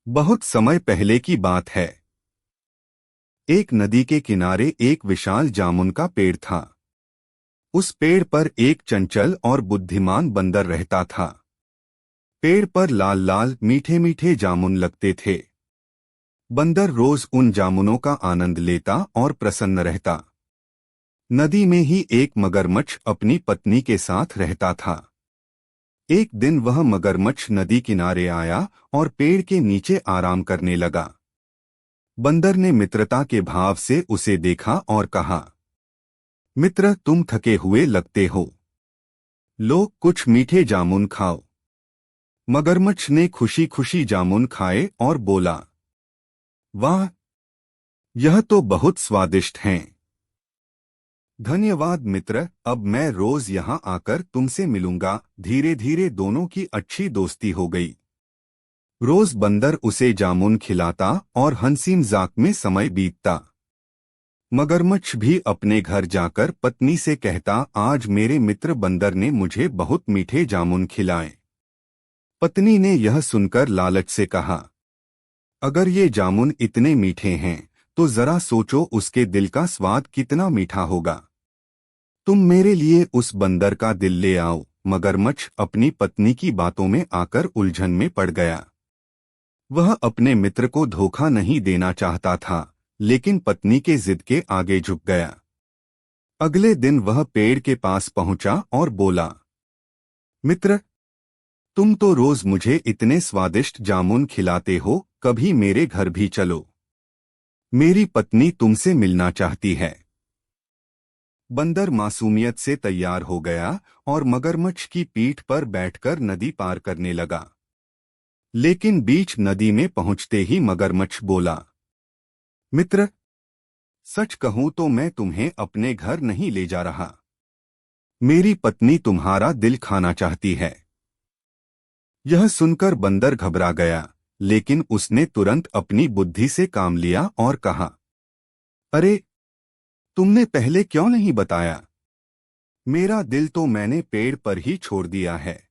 बहुत समय पहले की बात है। एक नदी के किनारे एक विशाल जामुन का पेड़ था। उस पेड़ पर एक चंचल और बुद्धिमान बंदर रहता था। पेड़ पर लाल लाल मीठे मीठे जामुन लगते थे। बंदर रोज उन जामुनों का आनंद लेता और प्रसन्न रहता। नदी में ही एक मगरमच्छ अपनी पत्नी के साथ रहता था। एक दिन वह मगरमच्छ नदी किनारे आया और पेड़ के नीचे आराम करने लगा। बंदर ने मित्रता के भाव से उसे देखा और कहा, मित्र, तुम थके हुए लगते हो। लो, कुछ मीठे जामुन खाओ। मगरमच्छ ने खुशी खुशी जामुन खाए और बोला, वाह, यह तो बहुत स्वादिष्ट हैं। धन्यवाद मित्र, अब मैं रोज यहाँ आकर तुमसे मिलूंगा। धीरे धीरे दोनों की अच्छी दोस्ती हो गई। रोज बंदर उसे जामुन खिलाता और हंसी मजाक में समय बीतता। मगरमच्छ भी अपने घर जाकर पत्नी से कहता, आज मेरे मित्र बंदर ने मुझे बहुत मीठे जामुन खिलाए। पत्नी ने यह सुनकर लालच से कहा, अगर ये जामुन इतने मीठे हैं तो जरा सोचो उसके दिल का स्वाद कितना मीठा होगा। तुम मेरे लिए उस बंदर का दिल ले आओ। मगरमच्छ अपनी पत्नी की बातों में आकर उलझन में पड़ गया। वह अपने मित्र को धोखा नहीं देना चाहता था, लेकिन पत्नी के जिद के आगे झुक गया। अगले दिन वह पेड़ के पास पहुंचा और बोला, मित्र, तुम तो रोज मुझे इतने स्वादिष्ट जामुन खिलाते हो, कभी मेरे घर भी चलो। मेरी पत्नी तुमसे मिलना चाहती है। बंदर मासूमियत से तैयार हो गया और मगरमच्छ की पीठ पर बैठकर नदी पार करने लगा। लेकिन बीच नदी में पहुंचते ही मगरमच्छ बोला, मित्र, सच कहूं तो मैं तुम्हें अपने घर नहीं ले जा रहा। मेरी पत्नी तुम्हारा दिल खाना चाहती है। यह सुनकर बंदर घबरा गया, लेकिन उसने तुरंत अपनी बुद्धि से काम लिया और कहा, अरे, तुमने पहले क्यों नहीं बताया? मेरा दिल तो मैंने पेड़ पर ही छोड़ दिया है।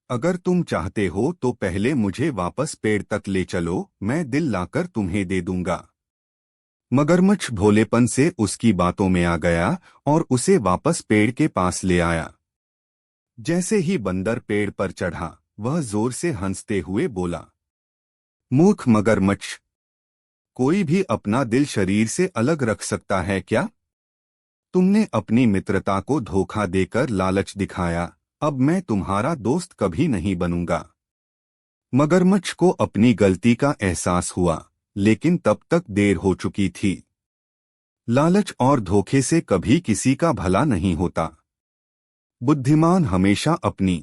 अगर तुम चाहते हो तो पहले मुझे वापस पेड़ तक ले चलो, मैं दिल लाकर तुम्हें दे दूंगा। मगरमच्छ भोलेपन से उसकी बातों में आ गया और उसे वापस पेड़ के पास ले आया। जैसे ही बंदर पेड़ पर चढ़ा, वह जोर से हंसते हुए बोला, मूर्ख मगरमच्छ, कोई भी अपना दिल शरीर से अलग रख सकता है क्या? तुमने अपनी मित्रता को धोखा देकर लालच दिखाया। अब मैं तुम्हारा दोस्त कभी नहीं बनूंगा। मगरमच्छ को अपनी गलती का एहसास हुआ, लेकिन तब तक देर हो चुकी थी। लालच और धोखे से कभी किसी का भला नहीं होता। बुद्धिमान हमेशा अपनी